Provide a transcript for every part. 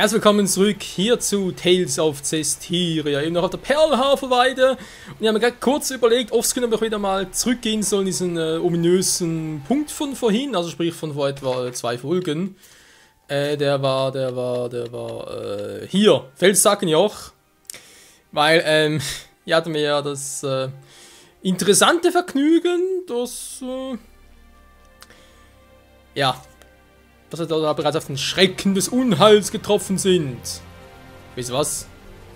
Herzlich willkommen zurück hier zu Tales of Zestiria, eben noch auf der Perlhaferweide. Und ich habe mir gerade kurz überlegt, offscreen, ob ich wieder mal zurückgehen soll in diesen ominösen Punkt von vorhin, also sprich von vor etwa 2 Folgen. Der war hier, Felssackenjoch. Weil, ich hatte mir ja das interessante Vergnügen, dass, ja, dass wir da bereits auf den Schrecken des Unheils getroffen sind. Wisst ihr was?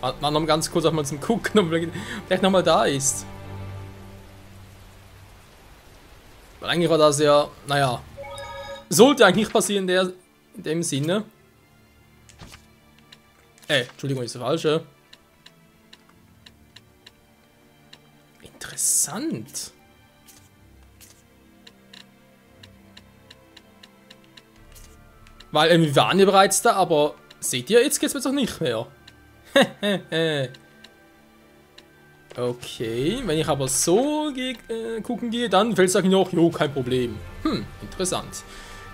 Warten wir noch ganz kurz auch mal zum Gucken, ob er vielleicht nochmal da ist. Weil eigentlich war das ja, naja, sollte eigentlich nicht passieren in dem Sinne. Entschuldigung, ist der falsche. Interessant. Weil wir waren ja bereits da, aber seht ihr, jetzt geht's mir doch nicht mehr. Okay, wenn ich aber so gucken gehe, dann fällt es noch, jo, kein Problem. Interessant.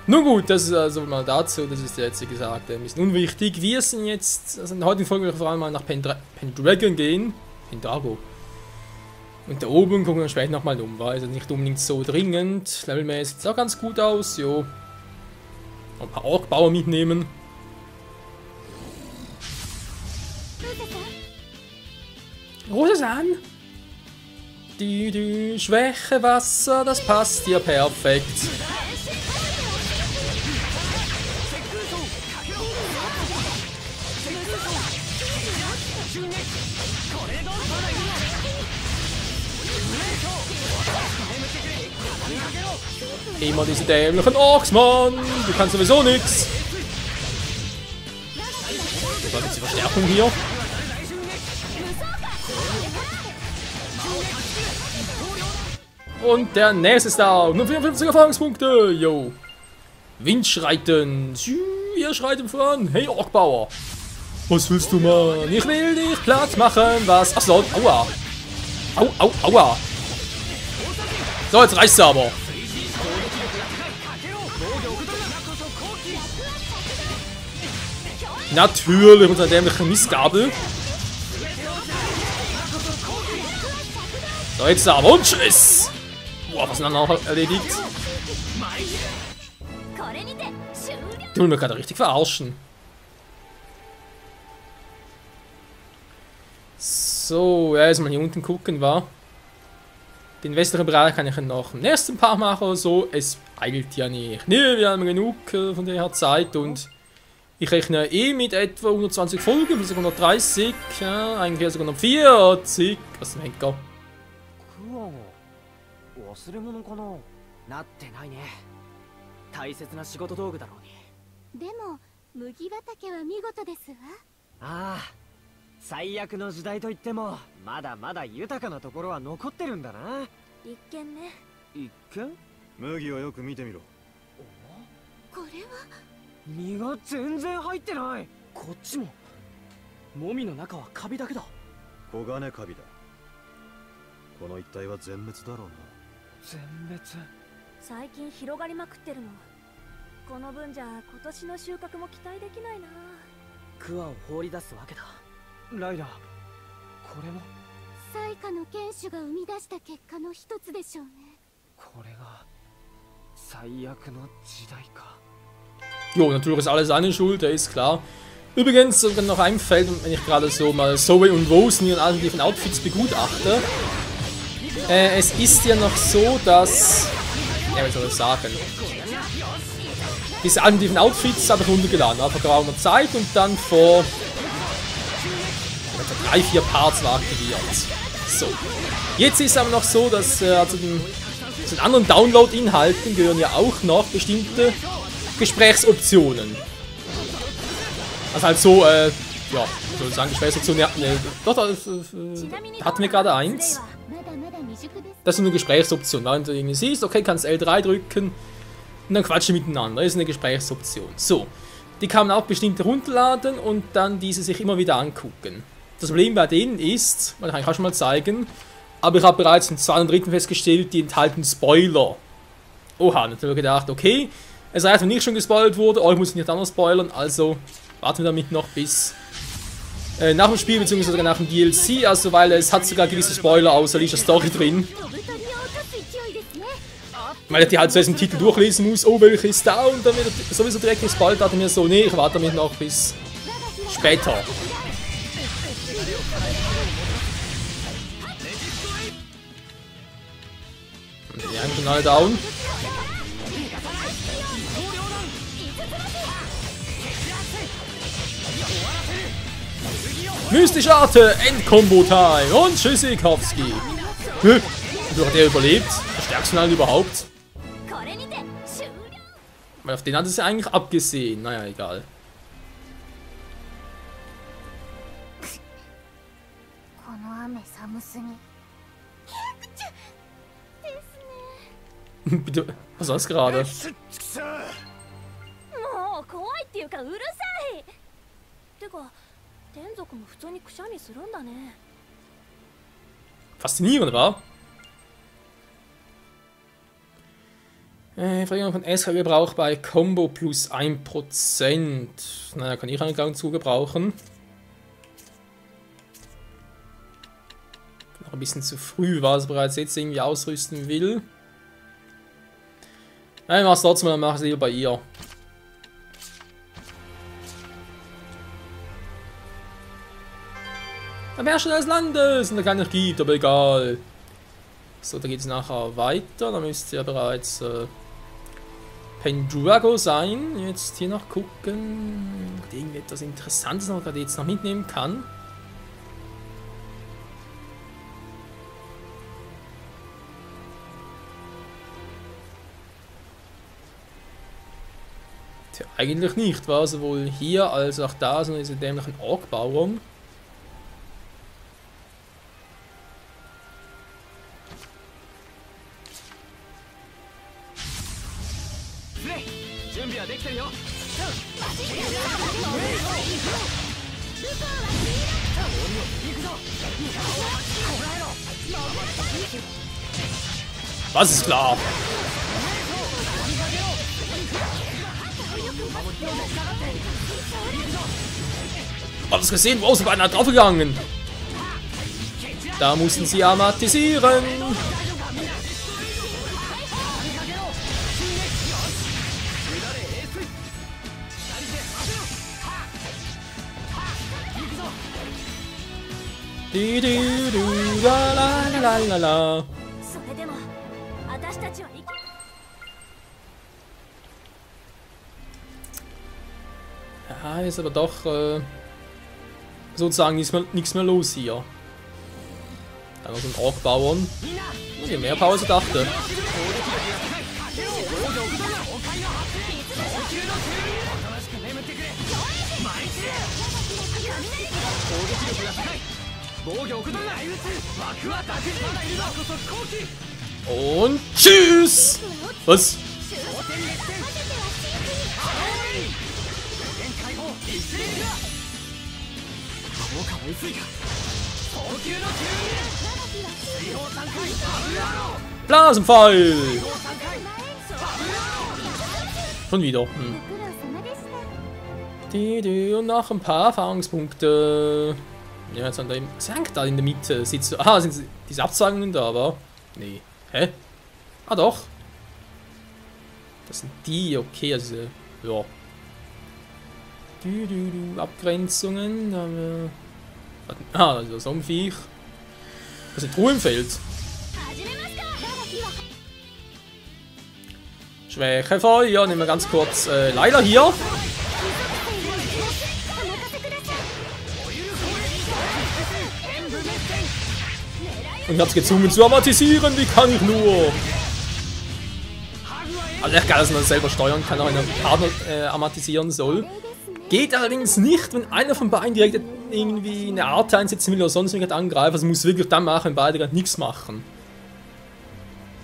Nun gut, das ist also mal dazu, das ist jetzt wie gesagt ein bisschen unwichtig. Wir sind jetzt, also in der heutigen Folge vor allem mal nach Pendragon gehen. Pendrago. Und da oben gucken wir später nochmal um, war also nicht unbedingt so dringend. Levelmäßig sieht es auch ganz gut aus, jo. Ein paar Orkbauer mitnehmen. Rosa-san! Die Schwäche Wasser, das passt dir perfekt. Immer diese dämlichen Orks, Mann! Du kannst sowieso nix! Was ist die Verstärkung hier? Und der nächste ist da! Nur 54 Erfahrungspunkte! Yo! Windschreiten! Ihr schreitet voran! Hey Orkbauer! Was willst du, Mann? Ich will dich platt machen! Was? Achso, aua! Aua! So, jetzt reicht's aber! Natürlich, unser dämliche Mistgabel. So, jetzt aber und tschüss! Boah, was ist denn noch erledigt? Du willst mir gerade richtig verarschen. So, ja, jetzt mal hier unten gucken, war. Den westlichen Bereich kann ich noch im nächsten Part machen oder so. Es eilt ja nicht. Nee, wir haben genug von der Zeit und ich rechne mit etwa 120 Folgen, vielleicht sogar 130, ja, eigentlich sogar noch 40. Was ist ein Henker? Jo, natürlich ist alles seine Schuld, der ist klar. Übrigens, sogar noch einfällt, wenn ich gerade so mal Zoe und Rose in ihren alternativen Outfits begutachte. Es ist ja noch so, dass... Ja, wie soll ich sagen? Diese alternativen Outfits habe ich runtergeladen, vor geraumer Zeit und dann vor 3-4 Parts war aktiviert. So. Jetzt ist es aber noch so, dass zu den anderen Download-Inhalten gehören ja auch noch bestimmte Gesprächsoptionen. Also halt so, ja, soll ich sagen, Gesprächsoptionen, ja, ne, doch, da hatten wir gerade eins. Das ist eine Gesprächsoption, wenn du irgendwie siehst, okay, kannst L3 drücken und dann quatschen miteinander, das ist eine Gesprächsoption. So, die kann man auch bestimmt runterladen und dann diese sich immer wieder angucken. Das Problem bei denen ist, das kann ich auch schon mal zeigen, aber ich habe bereits im 2. und 3. festgestellt, die enthalten Spoiler. Oha, natürlich gedacht, okay, es reicht, wenn nicht schon gespoilert wurde, oh, ich muss nicht anders spoilern, also warten wir damit noch bis nach dem Spiel, beziehungsweise nach dem DLC, also weil es hat sogar gewisse Spoiler aus Alicia Story drin. Weil ich die halt zuerst im Titel durchlesen muss, oh, welche ist da, und dann wird sowieso direkt gespoilt, dachte mir so, nee, ich warte damit noch bis später. Und die anderen alle down. Mystische Arte, Endcombo-Time und Tschüssikowski. Du hat er überlebt, der stärkste Finale überhaupt. Weil auf den hat es ja eigentlich abgesehen, naja, egal. Bitte, was war das gerade? Faszinierend, wa? Verringerung von SK-Gebrauch bei Combo plus 1%. Naja, kann ich einen Gang zu gebrauchen. Noch ein bisschen zu früh, war es bereits jetzt irgendwie ausrüsten will. Nein, ich mach's trotzdem, dann mach ich es lieber bei ihr. Der Beherrscher des Landes! Und der keiner gibt, aber egal. So, da geht es nachher weiter. Da müsste ja bereits Pendragon sein. Jetzt hier noch gucken. Irgendetwas Interessantes noch, was ich jetzt noch mitnehmen kann. Tja, eigentlich nicht, war sowohl hier als auch da, sondern diese dämlichen Ork-Bauern. Was ist klar? Hab das gesehen, wo sie beinahe draufgegangen. Da mussten sie amatisieren. Du, du, du, la, la, la, la, la. Ja, ist aber doch sozusagen nichts mehr los hier. Dann noch so ein Ork-Bauern. Die mehr Power als ich dachte. Und tschüss! Was? Blasenpfeil! Schon wieder. Und noch ein paar Erfahrungspunkte. Ja, jetzt an der hängt da in der Mitte. Sitzt so. Ah, sind diese Abzweigungen da, aber. Nee. Hä? Ah doch. Das sind die, okay, also. Ja. Abgrenzungen. Da haben wir. Ah, also so ein Viech. Das ist eine Truhe im Feld. Schwäche Feuer. Nehmen wir ganz kurz Layla hier. Und ich hab's gezwungen zu amatisieren, wie kann ich nur? Also echt geil, dass man das selber steuern kann, auch einen Partner amatisieren soll. Geht allerdings nicht, wenn einer von beiden direkt irgendwie eine Art einsetzen will oder sonst irgendwas angreifen. Also muss wirklich dann machen, wenn beide gerade nichts machen.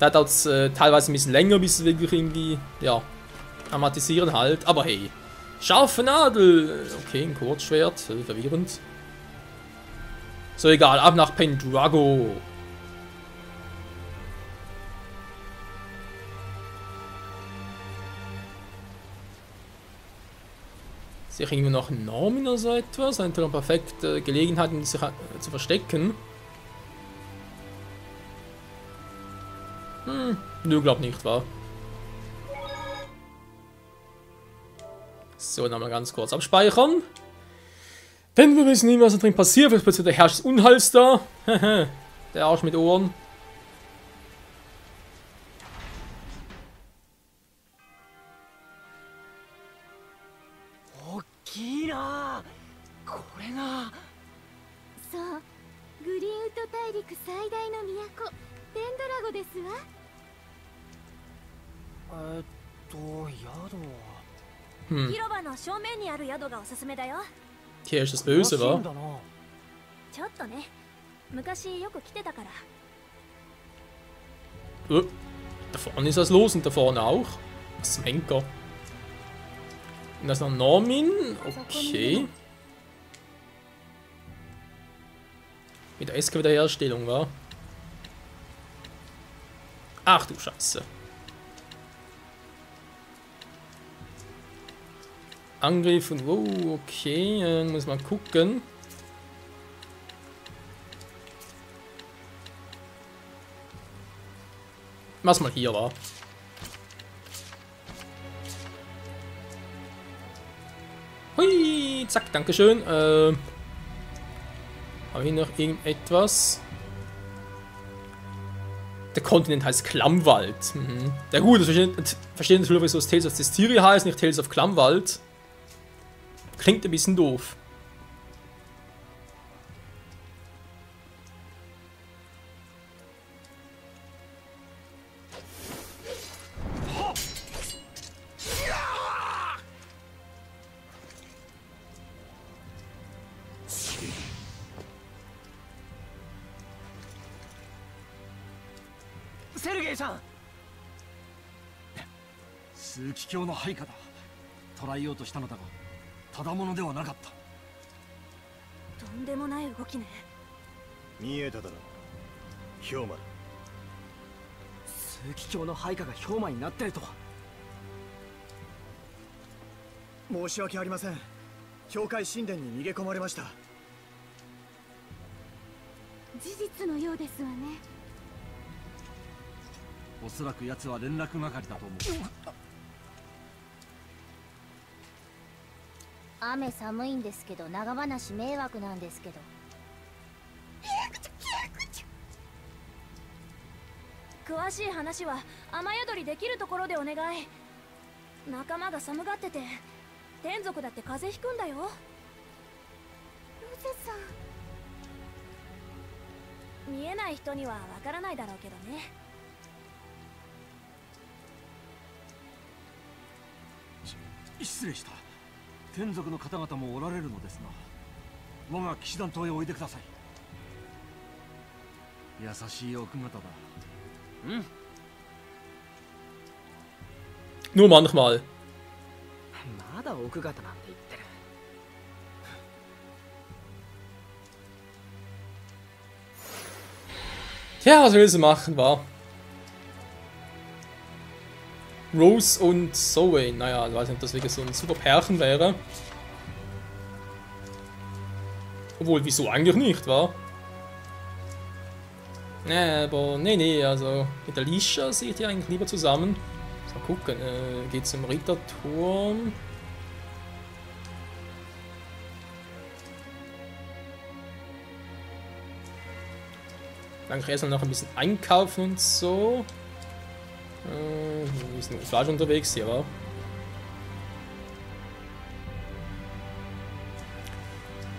Da dauert es teilweise ein bisschen länger, bis sie wirklich irgendwie, ja, amatisieren halt. Aber hey, scharfe Nadel. Okay, ein Kurzschwert, verwirrend. So, egal, ab nach Pendragon. Sehe ich irgendwie noch einen Normin oder so etwas? Eine perfekte Gelegenheit, um sich zu verstecken. Nö, glaub nicht, wahr? So, dann mal ganz kurz abspeichern. Denn wir wissen nicht, was da drin passiert. Vielleicht plötzlich der Herrscher des Unheils da. Der Arsch mit Ohren.そう、グリーンウッド大陸最大の都、デンドラゴですわ。Hm. 広場の正面にある宿がおすすめだよ。 Hier ist das Böse, wa? ちょっとね、昔よく来てたから。 Da vorne ist was los und da vorne auch. Was zum Henker. Und das ist noch Normin. Okay. Mit der SK-Wiederherstellung, wa? Ach du Scheiße. Angriff und wow, okay, muss man gucken. Was mal hier war. Hui, zack, dankeschön. Habe ich noch irgendetwas? Der Kontinent heißt Klammwald. Mhm. Der gut, das verstehen natürlich, wieso es Tales of Styria heißt, nicht Tales of Klammwald. Klingt ein bisschen doof. Sergei-san! 枢機卿の配下だ。捕らえようとしたのだが、ただものではなかった。とんでもない動きね。見えただろ、氷馬だ。枢機卿の配下が氷馬になってるとは。申し訳ありません。教会神殿に逃げ込まれました。事実のようですわね。おそらく奴は連絡係だと思う。雨寒いんですけど、長話迷惑なんですけど。詳しい話は雨宿りできるところでお願い。仲間が寒がってて、天族だって風邪ひくんだよ。ロゼさん。見えない人にはわからないだろうけどね。失礼した。天族の方々もおられるのですが、我が騎士団島へおいでください。優しい奥方だ。うん。Nur manchmal. まだ奥方なんて言ってる。Tja, was will sie machen, war? Rose und Zoe. Naja, ich weiß nicht, ob das wirklich so ein super Pärchen wäre. Obwohl, wieso eigentlich nicht, wa? Nee, aber nee, also mit Alicia sehe ich die eigentlich lieber zusammen. Mal gucken, geht zum Ritterturm. Dann kann ich erstmal noch ein bisschen einkaufen und so. Wir sind falsch unterwegs hier, wa?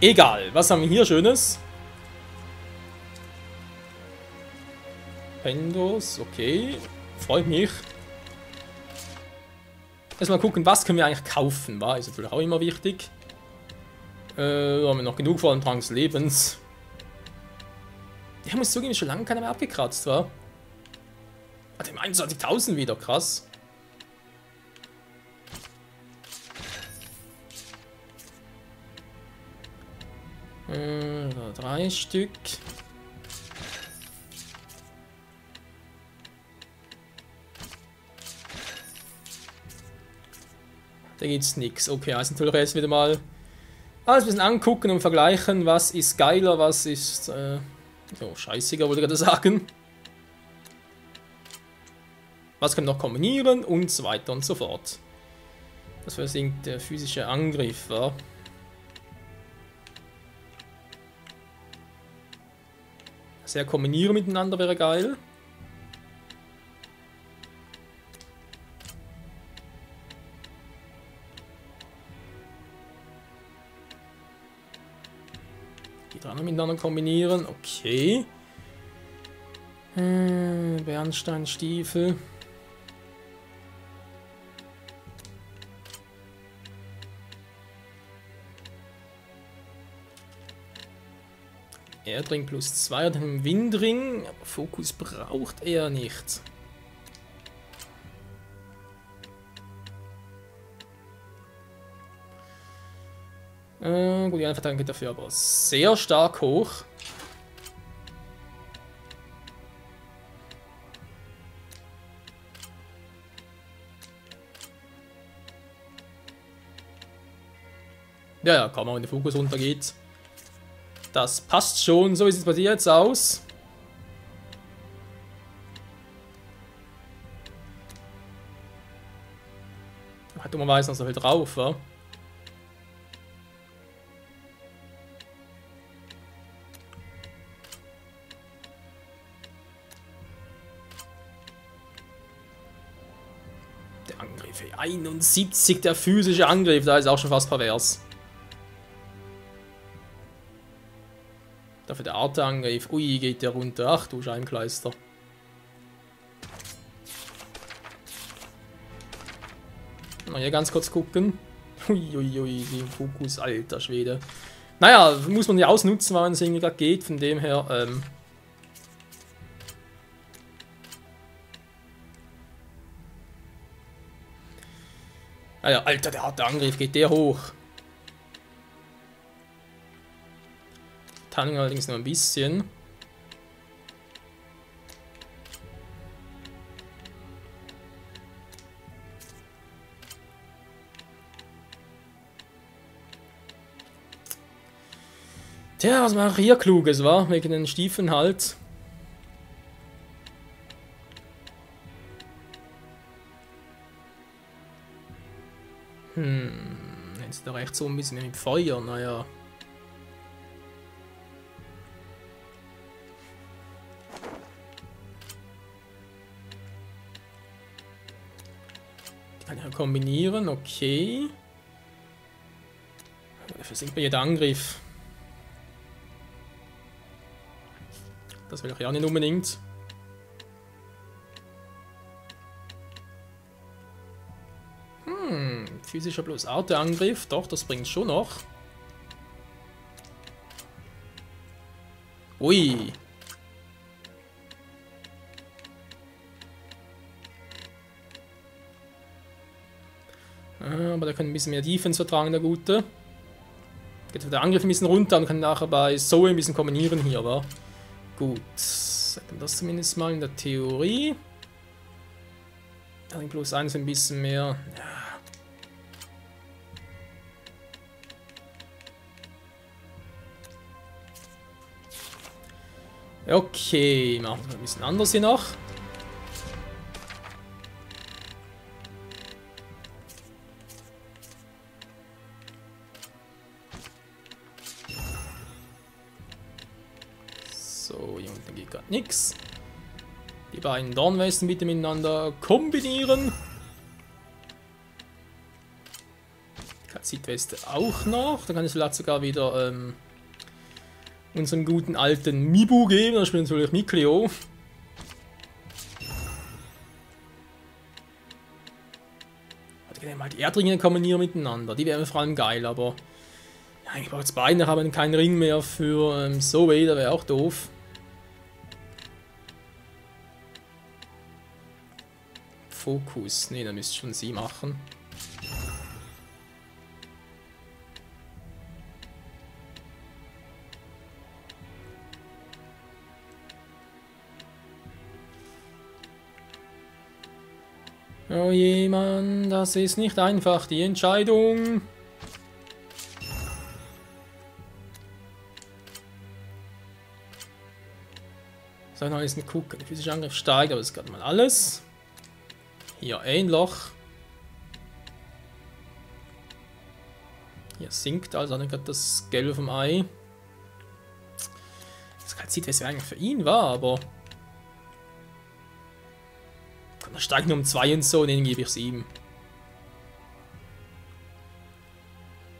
Egal, was haben wir hier Schönes? Pendos, okay. Freut mich. Erstmal gucken, was können wir eigentlich kaufen, wa? Ist natürlich auch immer wichtig. Haben wir noch genug vor dem Drang des Lebens. Ich muss zugeben, schon lange keiner mehr abgekratzt, wa? Hat im 21.000 wieder, krass. Drei Stück. Da gibt's nichts. Okay, also natürlich jetzt wieder mal alles ein bisschen angucken und vergleichen, was ist geiler, was ist scheißiger, wollte ich gerade sagen. Was können wir noch kombinieren und so weiter und so fort. Das versinkt der physische Angriff, war. Sehr kombinieren miteinander wäre geil. Die drei miteinander kombinieren, okay. Bernsteinstiefel. Erdring plus 2 und einen Windring. Aber Fokus braucht er nicht. Gut, die Verteidigung geht dafür aber sehr stark hoch. Ja, kaum auch wenn der Fokus runtergeht. Das passt schon. So, wie sieht es bei dir jetzt aus? Hat dummerweise noch so viel drauf, wa? Der Angriff, 71, der physische Angriff, da ist auch schon fast pervers. Dafür der Arteangriff. Ui, geht der runter. Ach du Scheinkleister. Mal hier ganz kurz gucken. Uiuiui, den Fokus, alter Schwede. Naja, muss man ja ausnutzen, weil es irgendwie gerade geht. Von dem her, naja, alter, der Arteangriff, geht der hoch. Tanning allerdings nur ein bisschen. Tja, was mache ich hier Kluges, war? Wegen den Stiefeln halt. Jetzt da rechts so ein bisschen mit Feuer, naja. Kann ich kombinieren, okay. Dafür sinkt mir jeder Angriff. Das will ich ja nicht unbedingt. Physischer plus Arteangriff, doch, das bringt schon noch. Ui. Aber der kann ein bisschen mehr Defense vertragen, der Gute. Geht der Angriff ein bisschen runter und kann nachher bei Zoe ein bisschen kombinieren hier, wa? Gut. Sagt man das zumindest mal in der Theorie. Plus 1 ein bisschen mehr. Ja. Okay, machen wir ein bisschen anders hier noch. So, hier unten geht gerade nichts. Die beiden Dornwesten bitte miteinander kombinieren. Kalzitweste auch noch. Dann kann es vielleicht sogar wieder unseren guten alten Mibu geben. Da spielt natürlich Mikleo. Ich kann ja mal die Erdringe kombinieren miteinander. Die wären vor allem geil, aber ja, ich brauche jetzt beide, haben keinen Ring mehr für Zoe, da wäre auch doof. Fokus, ne, da müsste schon sie machen. Oh je, Mann, das ist nicht einfach, die Entscheidung. So, noch ist ein gucken. Der physische Angriff steigt, aber das ist gerade mal alles. Hier ein Loch. Hier sinkt also dann gerade das Gelbe vom Ei. Das gerade sieht, was eigentlich für ihn war, aber. Er steigt nur um 2 und so, und denen gebe ich 7.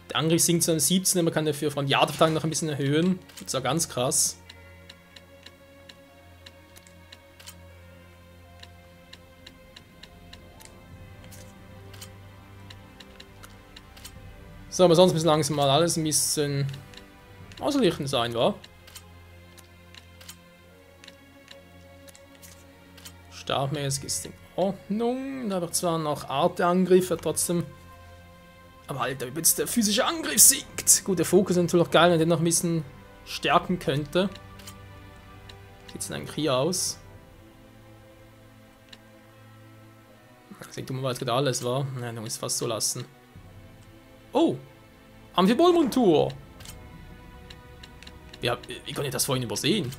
Der Angriff sinkt zu einem 17, man kann dafür von Jahreverteidigung noch ein bisschen erhöhen. Das ist ja ganz krass. So, aber sonst müssen langsam mal alles ein bisschen ausgeglichen sein, wa? Startmäßig ist in Ordnung. Da habe ich zwar noch Arte-Angriffe, trotzdem. Aber Alter, wie jetzt der physische Angriff sinkt. Gut, der Fokus ist natürlich auch geil, wenn er den noch ein bisschen stärken könnte. Sieht es denn eigentlich hier aus? Sieht dummerweise gerade alles, wa? Nein, dann muss ich es fast so lassen. Oh! Amphibol-Montur! Ja, wie kann ich das vorhin übersehen?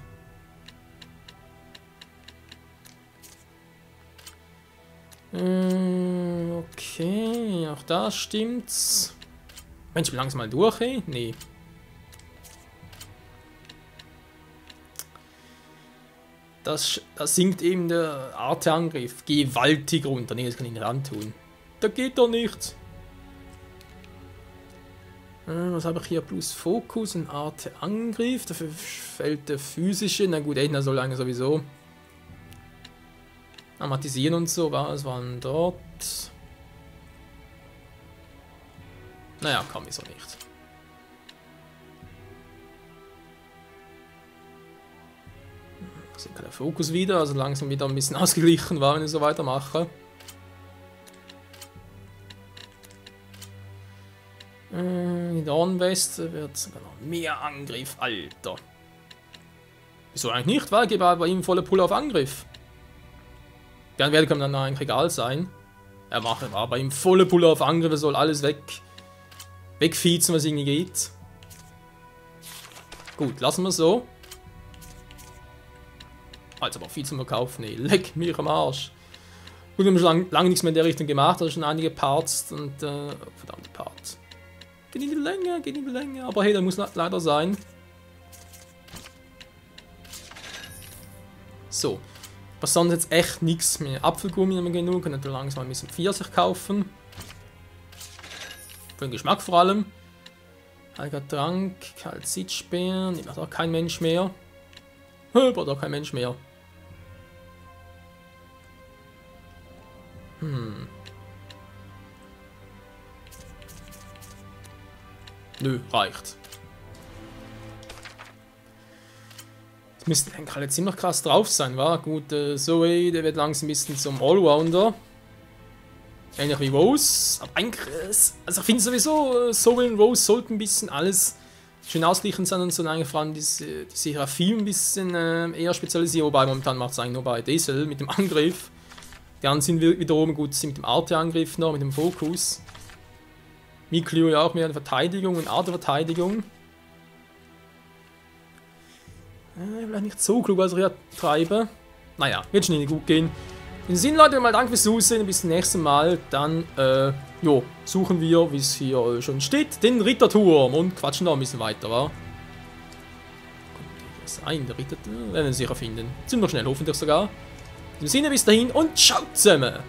Okay, auch da stimmt's. Mensch, ich bin langsam mal durch, ey? Nee. Das sinkt eben der Arte-Angriff gewaltig runter. Nee, das kann ich nicht antun. Da geht doch nichts. Was habe ich hier? Plus Fokus und Arte-Angriff. Dafür fällt der physische. Na gut, Edna soll eigentlich sowieso amatisieren und so. Was waren dort? Naja, kann ich so nicht. Der Fokus wieder, also langsam wieder ein bisschen ausgeglichen war, wenn ich so weitermache. In der Nordweste wird sogar noch mehr Angriff, Alter. Wieso eigentlich nicht, weil ich gebe bei ihm volle Pulle auf Angriff. Dann werde kann dann eigentlich egal sein. Er war bei ihm volle Pulle auf Angriff, er soll alles wegfiezen, was irgendwie geht. Gut, lassen wir es so. Also aber viel zum Verkaufen, nee, leck mich am Arsch. Gut, wir haben schon lange nichts mehr in der Richtung gemacht, also schon einige Parts und, verdammte Part. Geht in die Länge, aber hey, der muss leider sein. So, was sonst jetzt echt nichts mehr. Apfelgummi haben wir genug, können wir langsam ein bisschen Pfirsich kaufen. Für den Geschmack vor allem. Heiliger Trank, Kalzitspeer, nee, da kein Mensch mehr. Aber da kein Mensch mehr. Nö, reicht. Das müssten eigentlich alle ziemlich krass drauf sein, wa? Gut, Zoe, der wird langsam ein bisschen zum Allrounder. Ähnlich wie Rose. Aber eigentlich, also ich finde sowieso, Zoe und Rose sollten ein bisschen alles schön ausgleichen sein und so, eigentlich vor allem die Seraphim ein bisschen eher spezialisieren, wobei momentan macht es eigentlich nur bei Diesel mit dem Angriff. Die anderen sind wiederum gut sind mit dem Arte-Angriff noch, mit dem Fokus. Mikleo ja auch mehr Verteidigung und Arte-Verteidigung. Vielleicht nicht so klug, was ich hier treibe. Naja, wird schon nicht gut gehen. In dem Sinne, Leute, mal danke fürs Zusehen. Bis zum nächsten Mal. Dann, suchen wir, wie es hier schon steht, den Ritterturm und quatschen da ein bisschen weiter, wa? Kommt das ein, der Ritterturm? Werden wir sicher finden. Ziemlich schnell, hoffentlich sogar. In dem Sinne, bis dahin und ciao zusammen!